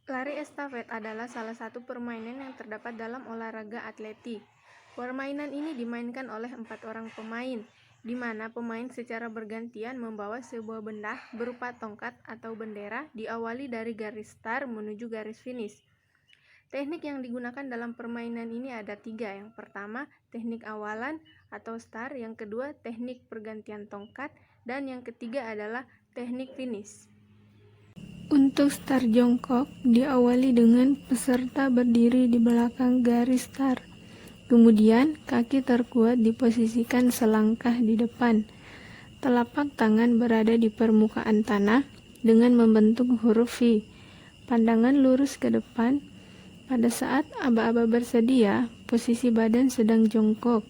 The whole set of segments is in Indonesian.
Lari estafet adalah salah satu permainan yang terdapat dalam olahraga atletik. Permainan ini dimainkan oleh 4 orang pemain, di mana pemain secara bergantian membawa sebuah benda berupa tongkat atau bendera diawali dari garis start menuju garis finish. Teknik yang digunakan dalam permainan ini ada 3. Yang pertama, teknik awalan atau start. Yang kedua, teknik pergantian tongkat. Dan yang ketiga adalah teknik finish. Untuk start jongkok, diawali dengan peserta berdiri di belakang garis start. Kemudian, kaki terkuat diposisikan selangkah di depan. Telapak tangan berada di permukaan tanah dengan membentuk huruf V. Pandangan lurus ke depan. Pada saat aba-aba bersedia, posisi badan sedang jongkok.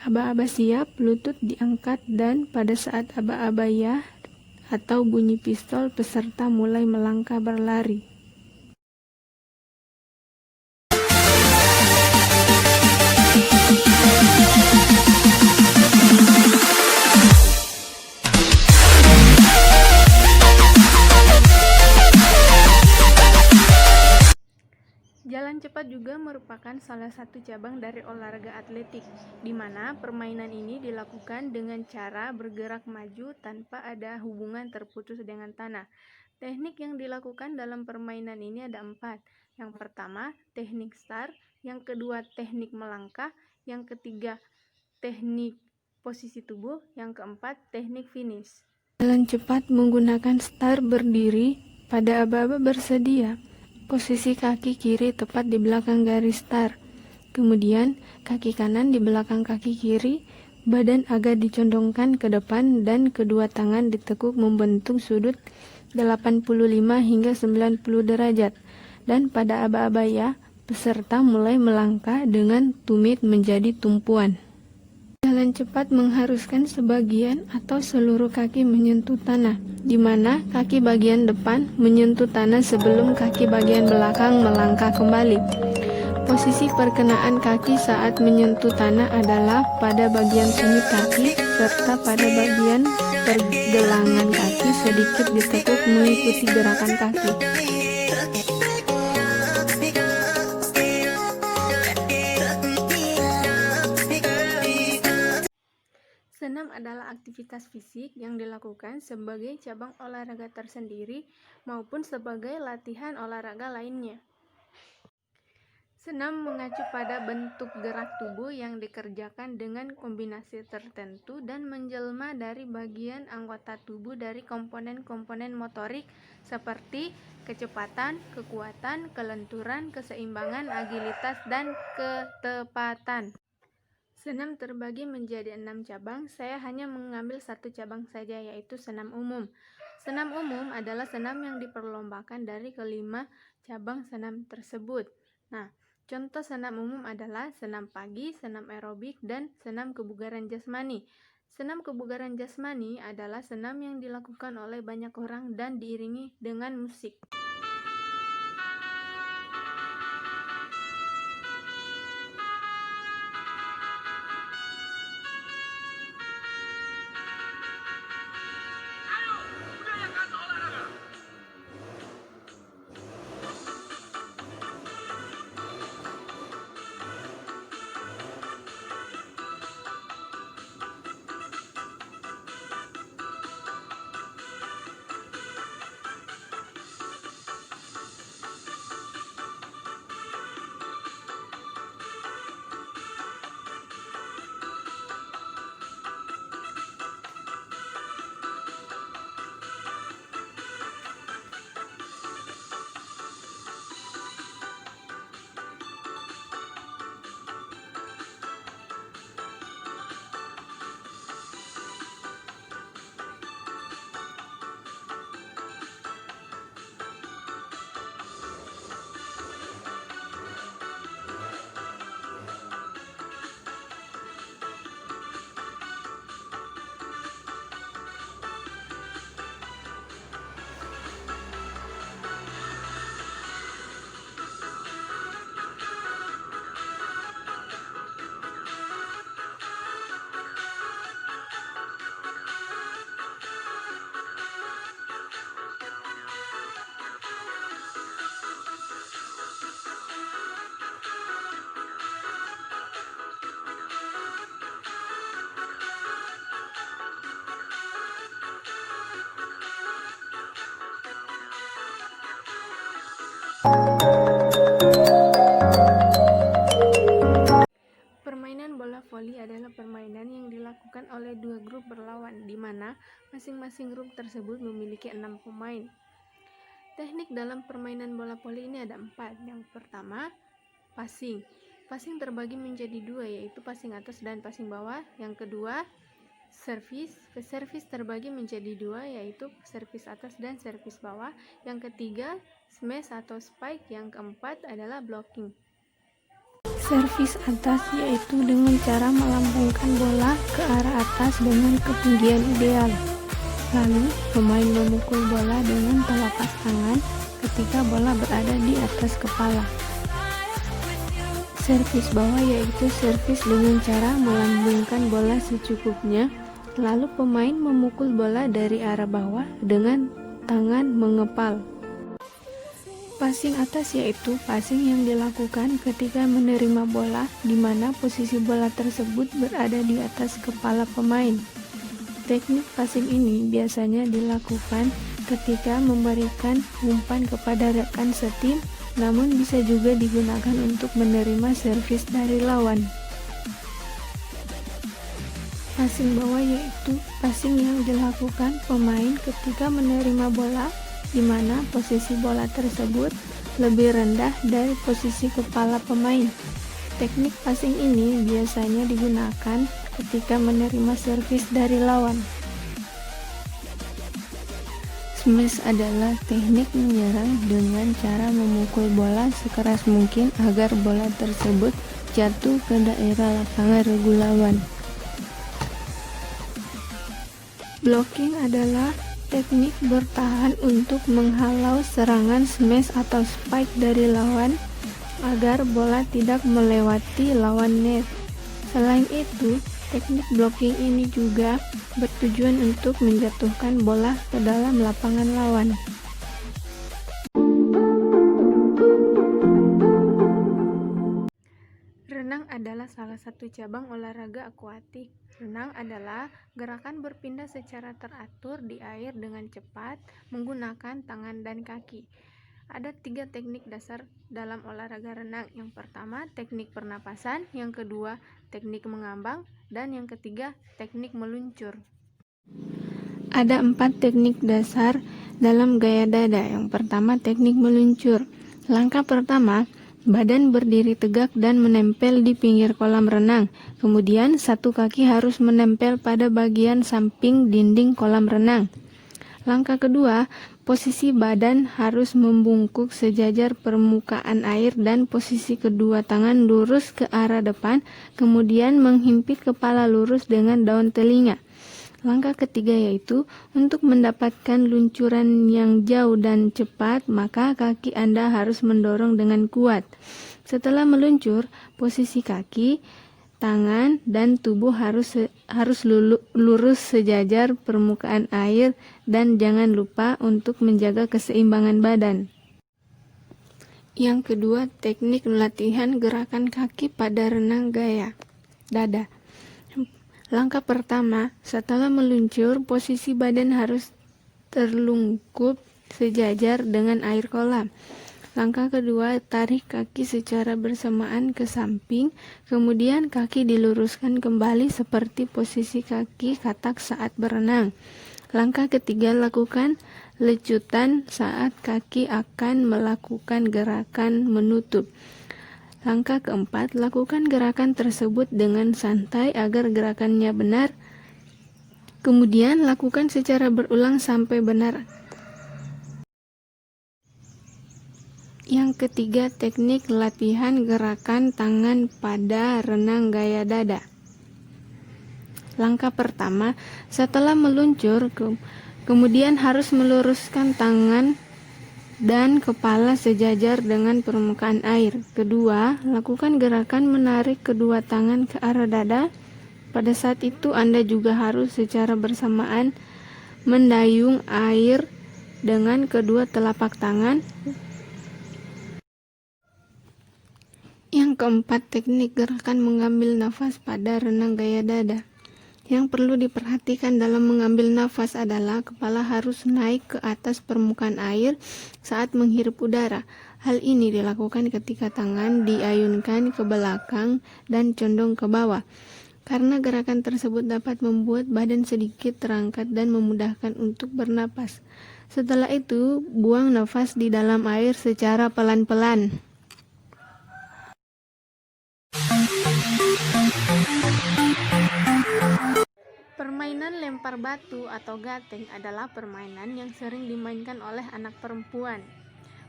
Aba-aba siap, lutut diangkat, dan pada saat aba-aba ya atau bunyi pistol, peserta mulai melangkah berlari. Jalan cepat juga merupakan salah satu cabang dari olahraga atletik, di mana permainan ini dilakukan dengan cara bergerak maju tanpa ada hubungan terputus dengan tanah. Teknik yang dilakukan dalam permainan ini ada 4. Yang pertama, teknik start. Yang kedua, teknik melangkah. Yang ketiga, teknik posisi tubuh. Yang keempat, teknik finish. Jalan cepat menggunakan start berdiri pada aba-aba bersedia. Posisi kaki kiri tepat di belakang garis start. Kemudian, kaki kanan di belakang kaki kiri, badan agak dicondongkan ke depan dan kedua tangan ditekuk membentuk sudut 85 hingga 90 derajat. Dan pada aba-aba ya, peserta mulai melangkah dengan tumit menjadi tumpuan. Jalan cepat mengharuskan sebagian atau seluruh kaki menyentuh tanah, di mana kaki bagian depan menyentuh tanah sebelum kaki bagian belakang melangkah kembali. Posisi perkenaan kaki saat menyentuh tanah adalah pada bagian tumit kaki, serta pada bagian pergelangan kaki sedikit ditekuk mengikuti gerakan kaki. Senam adalah aktivitas fisik yang dilakukan sebagai cabang olahraga tersendiri maupun sebagai latihan olahraga lainnya. Senam mengacu pada bentuk gerak tubuh yang dikerjakan dengan kombinasi tertentu dan menjelma dari bagian anggota tubuh dari komponen-komponen motorik seperti kecepatan, kekuatan, kelenturan, keseimbangan, agilitas, dan ketepatan. Senam terbagi menjadi 6 cabang. Saya hanya mengambil 1 cabang saja, yaitu senam umum. Senam umum adalah senam yang diperlombakan dari kelima cabang senam tersebut. Nah, contoh senam umum adalah senam pagi, senam aerobik, dan senam kebugaran jasmani. Senam kebugaran jasmani adalah senam yang dilakukan oleh banyak orang dan diiringi dengan musik. volley adalah permainan yang dilakukan oleh dua grup berlawan, di mana masing-masing grup tersebut memiliki 6 pemain. Teknik dalam permainan bola voli ini ada 4. Yang pertama, passing. Passing terbagi menjadi 2, yaitu passing atas dan passing bawah. Yang kedua, service. Service terbagi menjadi 2, yaitu service atas dan service bawah. Yang ketiga, smash atau spike. Yang keempat adalah blocking. Servis atas yaitu dengan cara melambungkan bola ke arah atas dengan ketinggian ideal. Lalu, pemain memukul bola dengan telapak tangan ketika bola berada di atas kepala. Servis bawah yaitu servis dengan cara melambungkan bola secukupnya, lalu pemain memukul bola dari arah bawah dengan tangan mengepal. Passing atas yaitu passing yang dilakukan ketika menerima bola, di mana posisi bola tersebut berada di atas kepala pemain. Teknik passing ini biasanya dilakukan ketika memberikan umpan kepada rekan setim, namun bisa juga digunakan untuk menerima servis dari lawan. Passing bawah yaitu passing yang dilakukan pemain ketika menerima bola, di mana posisi bola tersebut lebih rendah dari posisi kepala pemain. Teknik passing ini biasanya digunakan ketika menerima servis dari lawan. Smash adalah teknik menyerang dengan cara memukul bola sekeras mungkin agar bola tersebut jatuh ke daerah lapangan regu lawan. Blocking adalah teknik bertahan untuk menghalau serangan smash atau spike dari lawan agar bola tidak melewati lawan net. Selain itu, teknik blocking ini juga bertujuan untuk menjatuhkan bola ke dalam lapangan lawan. Renang adalah salah satu cabang olahraga akuatik. Renang adalah gerakan berpindah secara teratur di air dengan cepat menggunakan tangan dan kaki. Ada 3 teknik dasar dalam olahraga renang. Yang pertama, teknik pernapasan. Yang kedua, teknik mengambang. Dan yang ketiga, teknik meluncur. Ada 4 teknik dasar dalam gaya dada. Yang pertama, teknik meluncur. Langkah pertama, badan berdiri tegak dan menempel di pinggir kolam renang. Kemudian satu kaki harus menempel pada bagian samping dinding kolam renang. Langkah kedua, posisi badan harus membungkuk sejajar permukaan air dan posisi kedua tangan lurus ke arah depan, kemudian menghimpit kepala lurus dengan daun telinga. Langkah ketiga yaitu untuk mendapatkan luncuran yang jauh dan cepat, maka kaki Anda harus mendorong dengan kuat. Setelah meluncur, posisi kaki, tangan, dan tubuh harus lurus sejajar permukaan air dan jangan lupa untuk menjaga keseimbangan badan. Yang kedua, teknik latihan gerakan kaki pada renang gaya dada. Langkah pertama, setelah meluncur, posisi badan harus terlungkup sejajar dengan air kolam. Langkah kedua, tarik kaki secara bersamaan ke samping, kemudian kaki diluruskan kembali seperti posisi kaki katak saat berenang. Langkah ketiga, lakukan lecutan saat kaki akan melakukan gerakan menutup. Langkah keempat, lakukan gerakan tersebut dengan santai agar gerakannya benar. Kemudian lakukan secara berulang sampai benar. Yang ketiga, teknik latihan gerakan tangan pada renang gaya dada. Langkah pertama, setelah meluncur, kemudian harus meluruskan tangan dan kepala sejajar dengan permukaan air. Kedua, lakukan gerakan menarik kedua tangan ke arah dada. Pada saat itu Anda juga harus secara bersamaan mendayung air dengan kedua telapak tangan. Yang keempat, teknik gerakan mengambil nafas pada renang gaya dada. Yang perlu diperhatikan dalam mengambil nafas adalah kepala harus naik ke atas permukaan air saat menghirup udara. Hal ini dilakukan ketika tangan diayunkan ke belakang dan condong ke bawah. karena gerakan tersebut dapat membuat badan sedikit terangkat dan memudahkan untuk bernapas. Setelah itu, buang nafas di dalam air secara pelan-pelan. Permainan lempar batu atau gateng adalah permainan yang sering dimainkan oleh anak perempuan.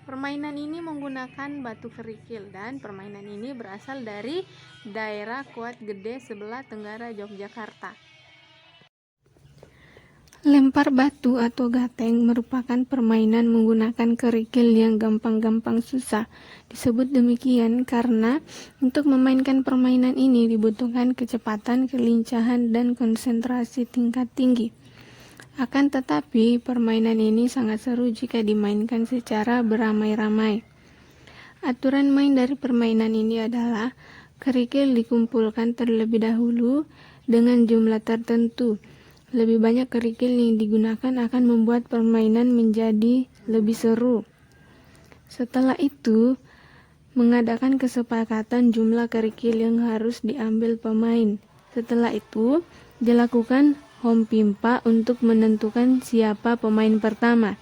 Permainan ini menggunakan batu kerikil dan permainan ini berasal dari daerah Kuat Gede sebelah tenggara Yogyakarta. Lempar batu atau gateng merupakan permainan menggunakan kerikil yang gampang-gampang susah. Disebut demikian karena untuk memainkan permainan ini dibutuhkan kecepatan, kelincahan, dan konsentrasi tingkat tinggi. Akan tetapi, permainan ini sangat seru jika dimainkan secara beramai-ramai. Aturan main dari permainan ini adalah kerikil dikumpulkan terlebih dahulu dengan jumlah tertentu. Lebih banyak kerikil yang digunakan akan membuat permainan menjadi lebih seru. Setelah itu, mengadakan kesepakatan jumlah kerikil yang harus diambil pemain. Setelah itu, dilakukan hompimpa untuk menentukan siapa pemain pertama.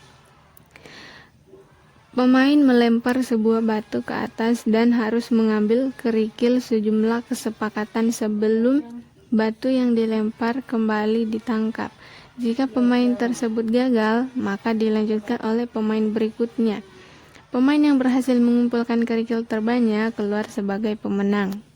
Pemain melempar sebuah batu ke atas dan harus mengambil kerikil sejumlah kesepakatan sebelum batu yang dilempar kembali ditangkap. Jika pemain tersebut gagal, maka dilanjutkan oleh pemain berikutnya. Pemain yang berhasil mengumpulkan kerikil terbanyak keluar sebagai pemenang.